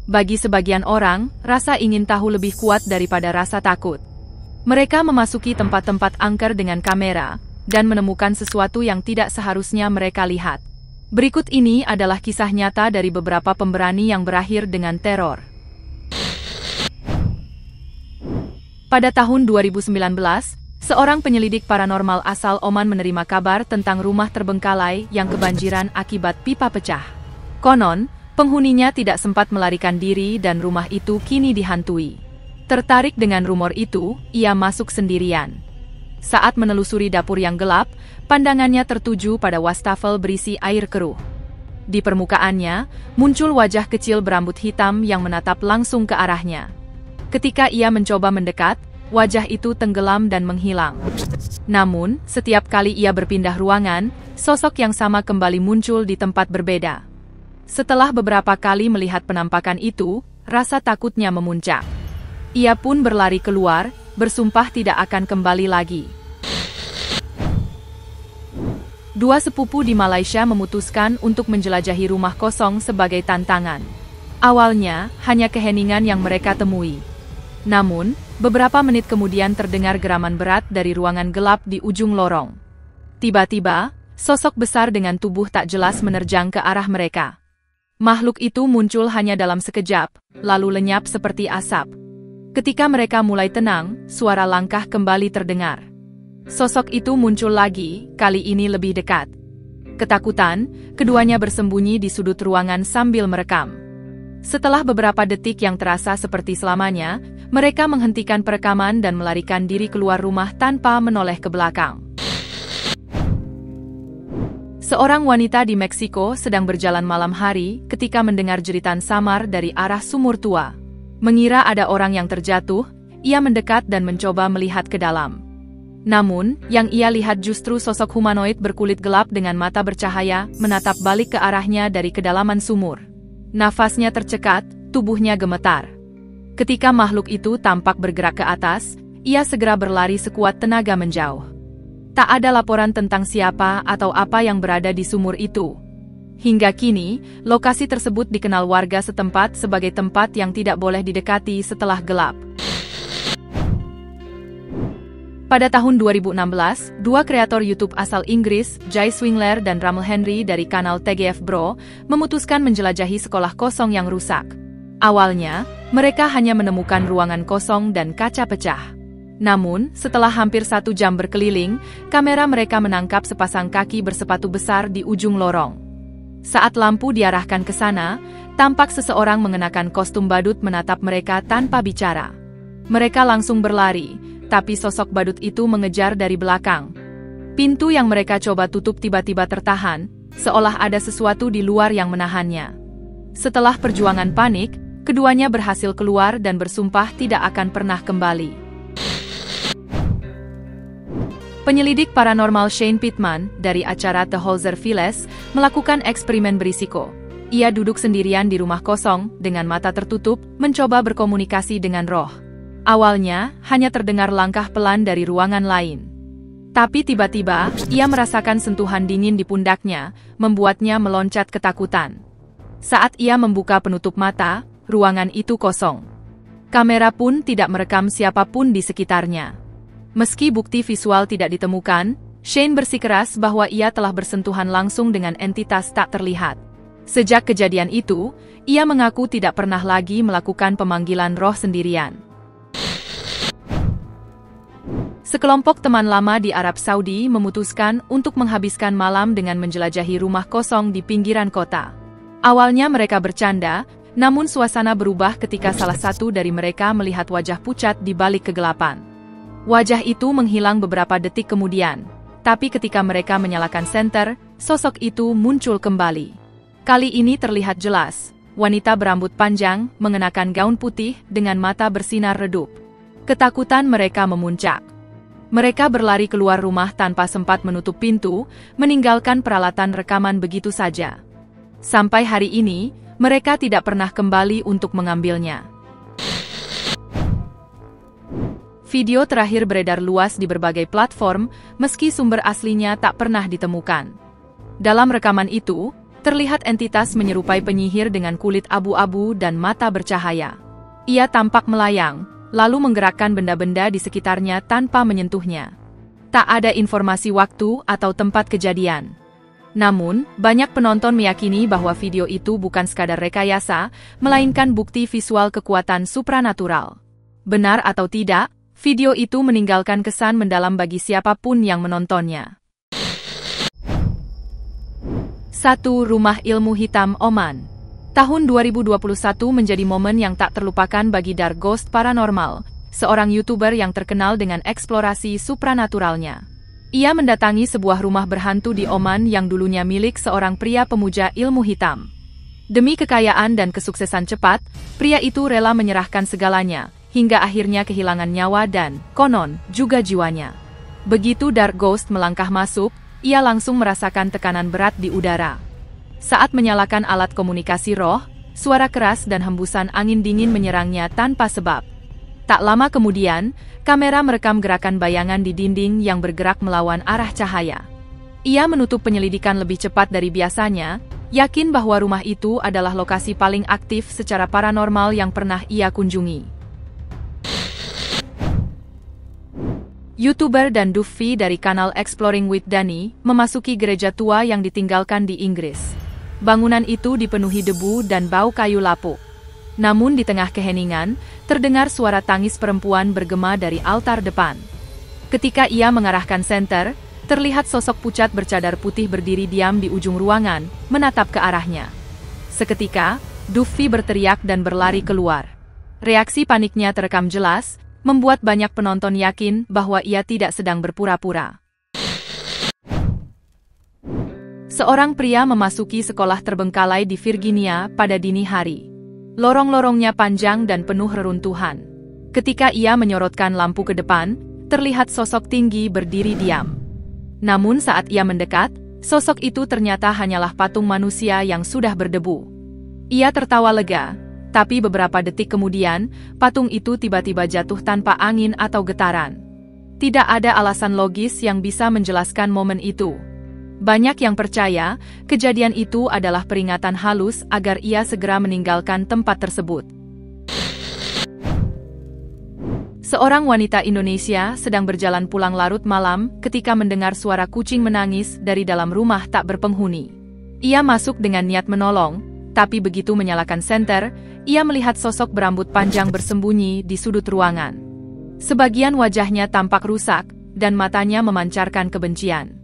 Bagi sebagian orang, rasa ingin tahu lebih kuat daripada rasa takut. Mereka memasuki tempat-tempat angker dengan kamera, dan menemukan sesuatu yang tidak seharusnya mereka lihat. Berikut ini adalah kisah nyata dari beberapa pemberani yang berakhir dengan teror. Pada tahun 2019, seorang penyelidik paranormal asal Oman menerima kabar tentang rumah terbengkalai yang kebanjiran akibat pipa pecah. Konon, penghuninya tidak sempat melarikan diri dan rumah itu kini dihantui. Tertarik dengan rumor itu, ia masuk sendirian. Saat menelusuri dapur yang gelap, pandangannya tertuju pada wastafel berisi air keruh. Di permukaannya, muncul wajah kecil berambut hitam yang menatap langsung ke arahnya. Ketika ia mencoba mendekat, wajah itu tenggelam dan menghilang. Namun, setiap kali ia berpindah ruangan, sosok yang sama kembali muncul di tempat berbeda. Setelah beberapa kali melihat penampakan itu, rasa takutnya memuncak. Ia pun berlari keluar, bersumpah tidak akan kembali lagi. Dua sepupu di Malaysia memutuskan untuk menjelajahi rumah kosong sebagai tantangan. Awalnya, hanya keheningan yang mereka temui. Namun, beberapa menit kemudian terdengar geraman berat dari ruangan gelap di ujung lorong. Tiba-tiba, sosok besar dengan tubuh tak jelas menerjang ke arah mereka. Makhluk itu muncul hanya dalam sekejap, lalu lenyap seperti asap. Ketika mereka mulai tenang, suara langkah kembali terdengar. Sosok itu muncul lagi, kali ini lebih dekat. Ketakutan, keduanya bersembunyi di sudut ruangan sambil merekam. Setelah beberapa detik yang terasa seperti selamanya, mereka menghentikan perekaman dan melarikan diri keluar rumah tanpa menoleh ke belakang. Seorang wanita di Meksiko sedang berjalan malam hari ketika mendengar jeritan samar dari arah sumur tua. Mengira ada orang yang terjatuh, ia mendekat dan mencoba melihat ke dalam. Namun, yang ia lihat justru sosok humanoid berkulit gelap dengan mata bercahaya menatap balik ke arahnya dari kedalaman sumur. Nafasnya tercekat, tubuhnya gemetar. Ketika makhluk itu tampak bergerak ke atas, ia segera berlari sekuat tenaga menjauh. Tak ada laporan tentang siapa atau apa yang berada di sumur itu. Hingga kini, lokasi tersebut dikenal warga setempat sebagai tempat yang tidak boleh didekati setelah gelap. Pada tahun 2016, dua kreator YouTube asal Inggris, Jay Swingler dan Ramel Henry dari kanal TGF Bro, memutuskan menjelajahi sekolah kosong yang rusak. Awalnya, mereka hanya menemukan ruangan kosong dan kaca pecah. Namun, setelah hampir 1 jam berkeliling, kamera mereka menangkap sepasang kaki bersepatu besar di ujung lorong. Saat lampu diarahkan ke sana, tampak seseorang mengenakan kostum badut menatap mereka tanpa bicara. Mereka langsung berlari, tapi sosok badut itu mengejar dari belakang. Pintu yang mereka coba tutup tiba-tiba tertahan, seolah ada sesuatu di luar yang menahannya. Setelah perjuangan panik, keduanya berhasil keluar dan bersumpah tidak akan pernah kembali. Penyelidik paranormal Shane Pittman dari acara The Holzer Files melakukan eksperimen berisiko. Ia duduk sendirian di rumah kosong, dengan mata tertutup, mencoba berkomunikasi dengan roh. Awalnya, hanya terdengar langkah pelan dari ruangan lain. Tapi tiba-tiba, ia merasakan sentuhan dingin di pundaknya, membuatnya meloncat ketakutan. Saat ia membuka penutup mata, ruangan itu kosong. Kamera pun tidak merekam siapapun di sekitarnya. Meski bukti visual tidak ditemukan, Shane bersikeras bahwa ia telah bersentuhan langsung dengan entitas tak terlihat. Sejak kejadian itu, ia mengaku tidak pernah lagi melakukan pemanggilan roh sendirian. Sekelompok teman lama di Arab Saudi memutuskan untuk menghabiskan malam dengan menjelajahi rumah kosong di pinggiran kota. Awalnya mereka bercanda, namun suasana berubah ketika salah satu dari mereka melihat wajah pucat di balik kegelapan. Wajah itu menghilang beberapa detik kemudian, tapi ketika mereka menyalakan senter, sosok itu muncul kembali. Kali ini terlihat jelas, wanita berambut panjang, mengenakan gaun putih dengan mata bersinar redup. Ketakutan mereka memuncak. Mereka berlari keluar rumah tanpa sempat menutup pintu, meninggalkan peralatan rekaman begitu saja. Sampai hari ini, mereka tidak pernah kembali untuk mengambilnya. Video terakhir beredar luas di berbagai platform, meski sumber aslinya tak pernah ditemukan. Dalam rekaman itu, terlihat entitas menyerupai penyihir dengan kulit abu-abu dan mata bercahaya. Ia tampak melayang, lalu menggerakkan benda-benda di sekitarnya tanpa menyentuhnya. Tak ada informasi waktu atau tempat kejadian. Namun, banyak penonton meyakini bahwa video itu bukan sekadar rekayasa, melainkan bukti visual kekuatan supranatural. Benar atau tidak, video itu meninggalkan kesan mendalam bagi siapapun yang menontonnya. 1. Rumah Ilmu Hitam Oman. Tahun 2021 menjadi momen yang tak terlupakan bagi Dark Ghost Paranormal, seorang YouTuber yang terkenal dengan eksplorasi supranaturalnya. Ia mendatangi sebuah rumah berhantu di Oman yang dulunya milik seorang pria pemuja ilmu hitam. Demi kekayaan dan kesuksesan cepat, pria itu rela menyerahkan segalanya, hingga akhirnya kehilangan nyawa dan, konon, juga jiwanya. Begitu Dark Ghost melangkah masuk, ia langsung merasakan tekanan berat di udara. Saat menyalakan alat komunikasi roh, suara keras dan hembusan angin dingin menyerangnya tanpa sebab. Tak lama kemudian, kamera merekam gerakan bayangan di dinding yang bergerak melawan arah cahaya. Ia menutup penyelidikan lebih cepat dari biasanya, yakin bahwa rumah itu adalah lokasi paling aktif secara paranormal yang pernah ia kunjungi. YouTuber dan Duffy dari kanal Exploring with Danny memasuki gereja tua yang ditinggalkan di Inggris. Bangunan itu dipenuhi debu dan bau kayu lapuk. Namun di tengah keheningan, terdengar suara tangis perempuan bergema dari altar depan. Ketika ia mengarahkan senter, terlihat sosok pucat bercadar putih berdiri diam di ujung ruangan, menatap ke arahnya. Seketika, Duffy berteriak dan berlari keluar. Reaksi paniknya terekam jelas, membuat banyak penonton yakin bahwa ia tidak sedang berpura-pura. Seorang pria memasuki sekolah terbengkalai di Virginia pada dini hari. Lorong-lorongnya panjang dan penuh reruntuhan. Ketika ia menyorotkan lampu ke depan, terlihat sosok tinggi berdiri diam. Namun saat ia mendekat, sosok itu ternyata hanyalah patung manusia yang sudah berdebu. Ia tertawa lega, tapi beberapa detik kemudian, patung itu tiba-tiba jatuh tanpa angin atau getaran. Tidak ada alasan logis yang bisa menjelaskan momen itu. Banyak yang percaya, kejadian itu adalah peringatan halus agar ia segera meninggalkan tempat tersebut. Seorang wanita Indonesia sedang berjalan pulang larut malam ketika mendengar suara kucing menangis dari dalam rumah tak berpenghuni. Ia masuk dengan niat menolong, tapi begitu menyalakan senter, ia melihat sosok berambut panjang bersembunyi di sudut ruangan. Sebagian wajahnya tampak rusak, dan matanya memancarkan kebencian.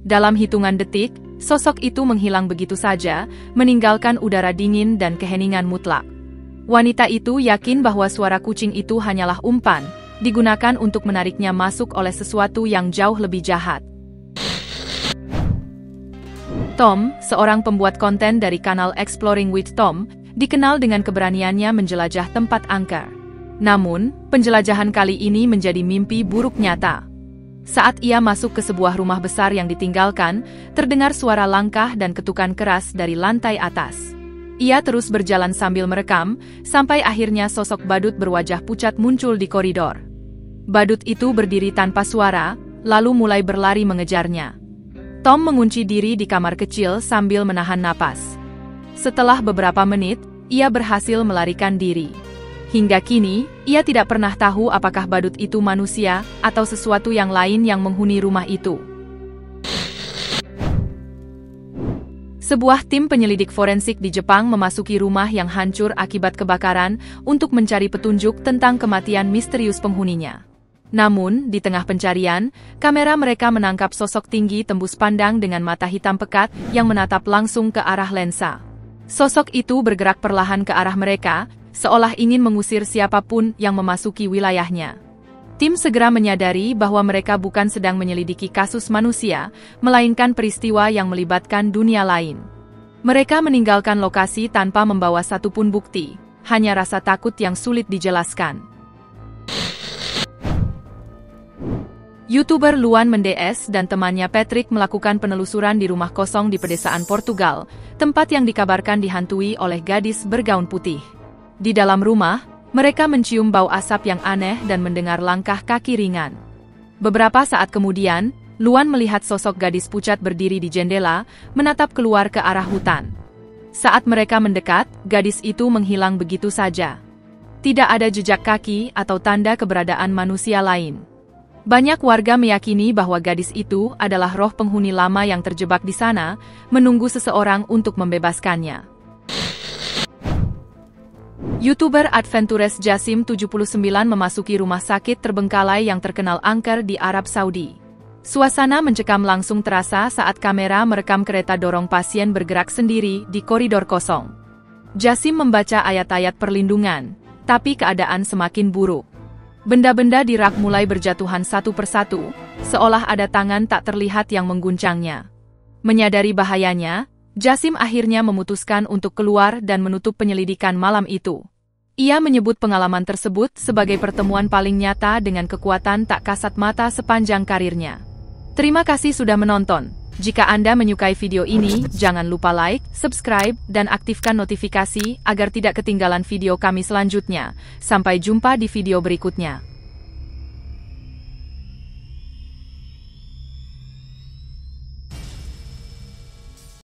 Dalam hitungan detik, sosok itu menghilang begitu saja, meninggalkan udara dingin dan keheningan mutlak. Wanita itu yakin bahwa suara kucing itu hanyalah umpan, digunakan untuk menariknya masuk oleh sesuatu yang jauh lebih jahat. Tom, seorang pembuat konten dari kanal Exploring with Tom, dikenal dengan keberaniannya menjelajah tempat angker. Namun, penjelajahan kali ini menjadi mimpi buruk nyata. Saat ia masuk ke sebuah rumah besar yang ditinggalkan, terdengar suara langkah dan ketukan keras dari lantai atas. Ia terus berjalan sambil merekam, sampai akhirnya sosok badut berwajah pucat muncul di koridor. Badut itu berdiri tanpa suara, lalu mulai berlari mengejarnya. Tom mengunci diri di kamar kecil sambil menahan napas. Setelah beberapa menit, ia berhasil melarikan diri. Hingga kini, ia tidak pernah tahu apakah badut itu manusia atau sesuatu yang lain yang menghuni rumah itu. Sebuah tim penyelidik forensik di Jepang memasuki rumah yang hancur akibat kebakaran untuk mencari petunjuk tentang kematian misterius penghuninya. Namun, di tengah pencarian, kamera mereka menangkap sosok tinggi tembus pandang dengan mata hitam pekat yang menatap langsung ke arah lensa. Sosok itu bergerak perlahan ke arah mereka, seolah ingin mengusir siapapun yang memasuki wilayahnya. Tim segera menyadari bahwa mereka bukan sedang menyelidiki kasus manusia, melainkan peristiwa yang melibatkan dunia lain. Mereka meninggalkan lokasi tanpa membawa satupun bukti, hanya rasa takut yang sulit dijelaskan. YouTuber Luan Mendes dan temannya Patrick melakukan penelusuran di rumah kosong di pedesaan Portugal, tempat yang dikabarkan dihantui oleh gadis bergaun putih. Di dalam rumah, mereka mencium bau asap yang aneh dan mendengar langkah kaki ringan. Beberapa saat kemudian, Luan melihat sosok gadis pucat berdiri di jendela, menatap keluar ke arah hutan. Saat mereka mendekat, gadis itu menghilang begitu saja. Tidak ada jejak kaki atau tanda keberadaan manusia lain. Banyak warga meyakini bahwa gadis itu adalah roh penghuni lama yang terjebak di sana, menunggu seseorang untuk membebaskannya. YouTuber Adventures Jassim 79 memasuki rumah sakit terbengkalai yang terkenal angker di Arab Saudi. Suasana mencekam langsung terasa saat kamera merekam kereta dorong pasien bergerak sendiri di koridor kosong. Jassim membaca ayat-ayat perlindungan, tapi keadaan semakin buruk. Benda-benda di rak mulai berjatuhan satu persatu, seolah ada tangan tak terlihat yang mengguncangnya. Menyadari bahayanya, Jassim akhirnya memutuskan untuk keluar dan menutup penyelidikan malam itu. Ia menyebut pengalaman tersebut sebagai pertemuan paling nyata dengan kekuatan tak kasat mata sepanjang karirnya. Terima kasih sudah menonton. Jika Anda menyukai video ini, jangan lupa like, subscribe, dan aktifkan notifikasi agar tidak ketinggalan video kami selanjutnya. Sampai jumpa di video berikutnya.